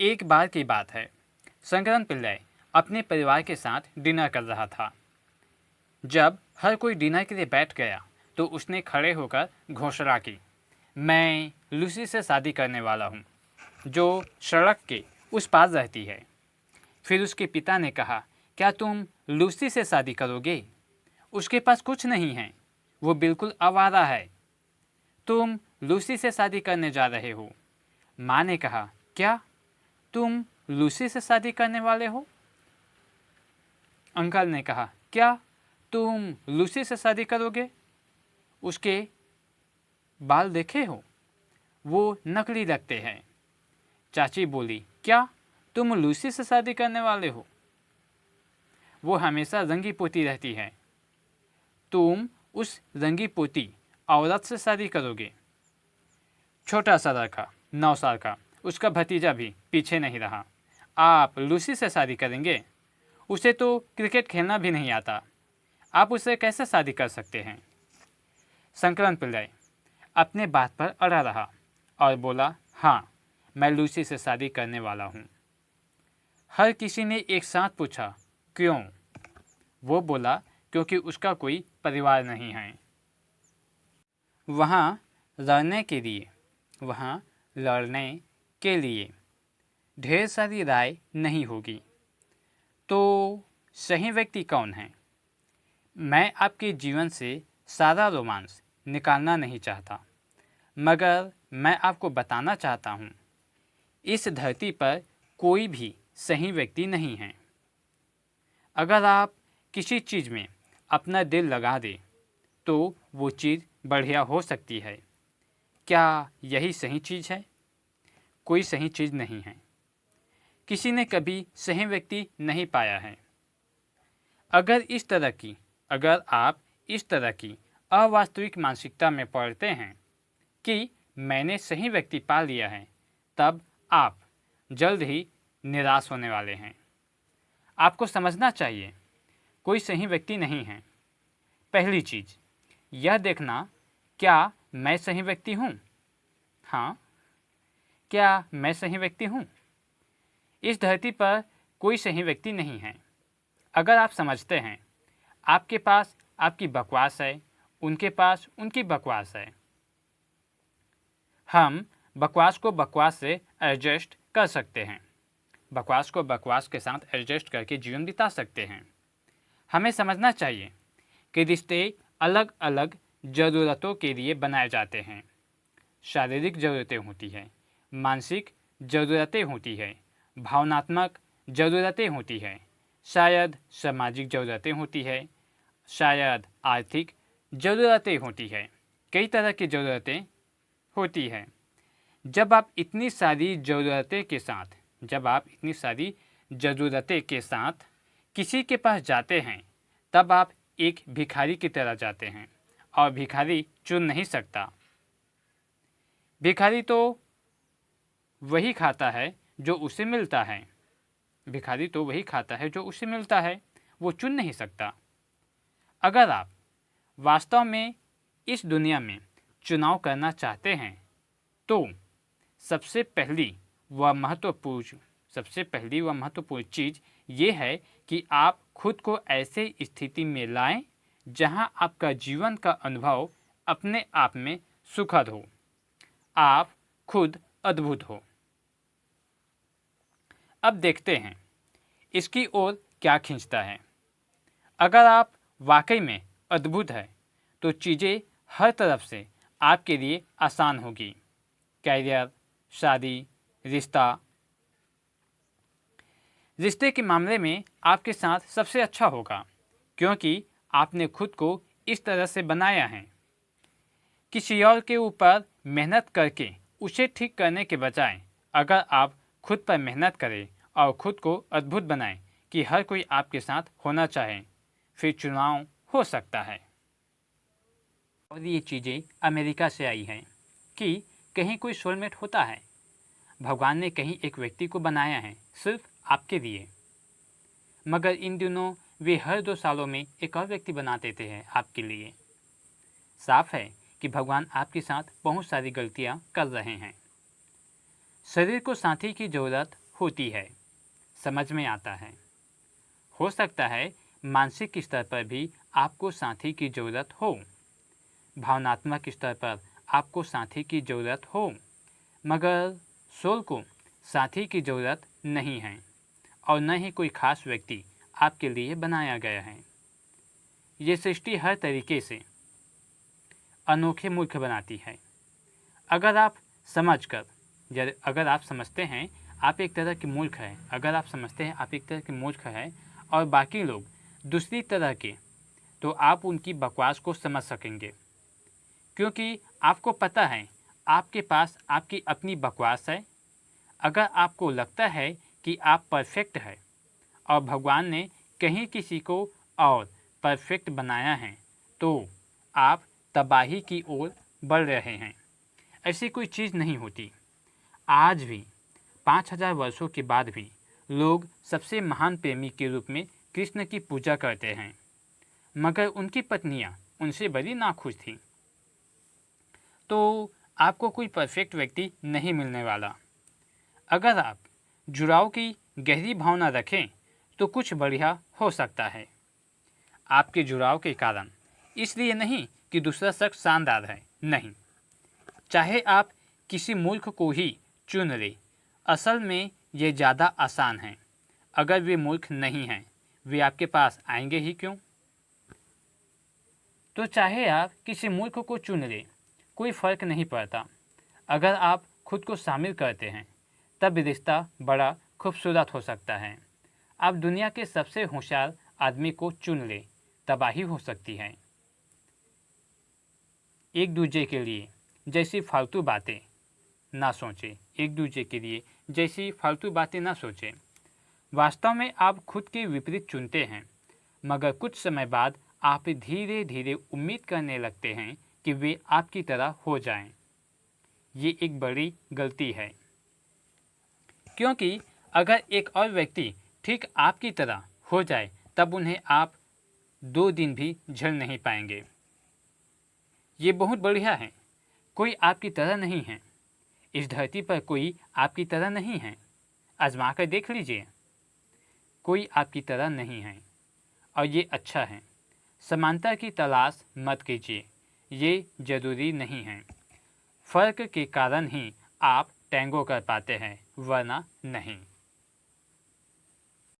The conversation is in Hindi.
एक बार की बात है। शंकरन पिल्लई अपने परिवार के साथ डिनर कर रहा था। जब हर कोई डिनर के लिए बैठ गया तो उसने खड़े होकर घोषणा की, मैं लूसी से शादी करने वाला हूँ, जो सड़क के उस पार रहती है। फिर उसके पिता ने कहा, क्या तुम लूसी से शादी करोगे? उसके पास कुछ नहीं है, वो बिल्कुल आवारा है। तुम लूसी से शादी करने जा रहे हो? माँ ने कहा, क्या तुम लूसी से शादी करने वाले हो? अंकल ने कहा, क्या तुम लूसी से शादी करोगे? उसके बाल देखे हो, वो नकली लगते हैं। चाची बोली, क्या तुम लूसी से शादी करने वाले हो? वो हमेशा रंगी पोती रहती है। तुम उस रंगी पोती औरत से शादी करोगे? छोटा सा लड़का 9 साल का, उसका भतीजा भी पीछे नहीं रहा। आप लूसी से शादी करेंगे? उसे तो क्रिकेट खेलना भी नहीं आता, आप उससे कैसे शादी कर सकते हैं? शंकरन पिल्लई अपने बात पर अड़ा रहा और बोला, हाँ, मैं लूसी से शादी करने वाला हूँ। हर किसी ने एक साथ पूछा, क्यों? वो बोला, क्योंकि उसका कोई परिवार नहीं है। वहाँ लड़ने के लिए ढेर सारी राय नहीं होगी। तो सही व्यक्ति कौन है? मैं आपके जीवन से सारा रोमांस निकालना नहीं चाहता, मगर मैं आपको बताना चाहता हूँ, इस धरती पर कोई भी सही व्यक्ति नहीं है। अगर आप किसी चीज़ में अपना दिल लगा दें तो वो चीज़ बढ़िया हो सकती है। क्या यही सही चीज़ है? कोई सही चीज़ नहीं है। किसी ने कभी सही व्यक्ति नहीं पाया है। अगर आप इस तरह की अवास्तविक मानसिकता में पड़ते हैं कि मैंने सही व्यक्ति पा लिया है, तब आप जल्द ही निराश होने वाले हैं। आपको समझना चाहिए, कोई सही व्यक्ति नहीं है। पहली चीज़ यह देखना, क्या मैं सही व्यक्ति हूँ? हाँ, क्या मैं सही व्यक्ति हूँ? इस धरती पर कोई सही व्यक्ति नहीं है। अगर आप समझते हैं आपके पास आपकी बकवास है, उनके पास उनकी बकवास है, हम बकवास को बकवास से एडजस्ट कर सकते हैं, बकवास को बकवास के साथ एडजस्ट करके जीवन बिता सकते हैं। हमें समझना चाहिए कि रिश्ते अलग अलग ज़रूरतों के लिए बनाए जाते हैं। शारीरिक ज़रूरतें होती हैं, मानसिक ज़रूरतें होती हैं, भावनात्मक ज़रूरतें होती हैं, शायद सामाजिक ज़रूरतें होती हैं, शायद आर्थिक ज़रूरतें होती हैं, कई तरह की ज़रूरतें होती हैं। जब आप इतनी सारी ज़रूरतें के साथ किसी के पास जाते हैं, तब आप एक भिखारी की तरह जाते हैं, और भिखारी चुन नहीं सकता। भिखारी तो वही खाता है जो उसे मिलता है। वो चुन नहीं सकता। अगर आप वास्तव में इस दुनिया में चुनाव करना चाहते हैं तो सबसे पहली व महत्वपूर्ण चीज़ ये है कि आप खुद को ऐसे स्थिति में लाएं जहां आपका जीवन का अनुभव अपने आप में सुखद हो, आप खुद अद्भुत हो। अब देखते हैं इसकी ओर क्या खींचता है। अगर आप वाकई में अद्भुत हैं तो चीज़ें हर तरफ से आपके लिए आसान होगी। कैरियर, शादी, रिश्ते के मामले में आपके साथ सबसे अच्छा होगा, क्योंकि आपने खुद को इस तरह से बनाया है। किसी और के ऊपर मेहनत करके उसे ठीक करने के बजाय अगर आप खुद पर मेहनत करें और खुद को अद्भुत बनाएं कि हर कोई आपके साथ होना चाहे, फिर चुनाव हो सकता है। और ये चीज़ें अमेरिका से आई हैं कि कहीं कोई सोलमेट होता है। भगवान ने कहीं एक व्यक्ति को बनाया है सिर्फ आपके लिए, मगर इन दिनों वे हर 2 सालों में एक और व्यक्ति बना देते हैं आपके लिए। साफ है कि भगवान आपके साथ बहुत सारी गलतियां कर रहे हैं। शरीर को साथी की ज़रूरत होती है, समझ में आता है। हो सकता है मानसिक स्तर पर भी आपको साथी की ज़रूरत हो, भावनात्मक स्तर पर आपको साथी की ज़रूरत हो, मगर सोल को साथी की ज़रूरत नहीं है और न ही कोई खास व्यक्ति आपके लिए बनाया गया है। ये सृष्टि हर तरीके से अनोखे मूर्ख बनाती है। अगर आप समझते हैं आप एक तरह के मूर्ख हैं, अगर आप समझते हैं आप एक तरह के मूर्ख हैं और बाकी लोग दूसरी तरह के, तो आप उनकी बकवास को समझ सकेंगे, क्योंकि आपको पता है आपके पास आपकी अपनी बकवास है। अगर आपको लगता है कि आप परफेक्ट है और भगवान ने कहीं किसी को और परफेक्ट बनाया है, तो आप तबाही की ओर बढ़ रहे हैं। ऐसी कोई चीज़ नहीं होती। आज भी 5000 वर्षों के बाद भी लोग सबसे महान प्रेमी के रूप में कृष्ण की पूजा करते हैं, मगर उनकी पत्नियां उनसे बड़ी नाखुश थीं। तो आपको कोई परफेक्ट व्यक्ति नहीं मिलने वाला। अगर आप जुड़ाव की गहरी भावना रखें तो कुछ बढ़िया हो सकता है। आपके जुड़ाव के कारण, इसलिए नहीं कि दूसरा शख्स शानदार है, नहीं। चाहे आप किसी मूर्ख को ही चुन लें, असल में ये ज़्यादा आसान है। अगर वे मूर्ख नहीं हैं, वे आपके पास आएंगे ही क्यों? तो चाहे आप किसी मूर्ख को चुन लें, कोई फ़र्क नहीं पड़ता। अगर आप खुद को शामिल करते हैं, तब रिश्ता बड़ा खूबसूरत हो सकता है। आप दुनिया के सबसे होशियार आदमी को चुन लें, तबाही हो सकती है। एक दूसरे के लिए जैसी फालतू बातें ना सोचें, एक दूसरे के लिए जैसी फालतू बातें ना सोचें। वास्तव में आप खुद के विपरीत चुनते हैं, मगर कुछ समय बाद आप धीरे धीरे उम्मीद करने लगते हैं कि वे आपकी तरह हो जाएं। ये एक बड़ी गलती है, क्योंकि अगर एक और व्यक्ति ठीक आपकी तरह हो जाए तब उन्हें आप 2 दिन भी झेल नहीं पाएंगे। ये बहुत बढ़िया है। कोई आपकी तरह नहीं है। इस धरती पर कोई आपकी तरह नहीं है। आजमा कर देख लीजिए, कोई आपकी तरह नहीं है और ये अच्छा है। समानता की तलाश मत कीजिए, ये ज़रूरी नहीं है। फ़र्क के कारण ही आप टैंगो कर पाते हैं, वरना नहीं।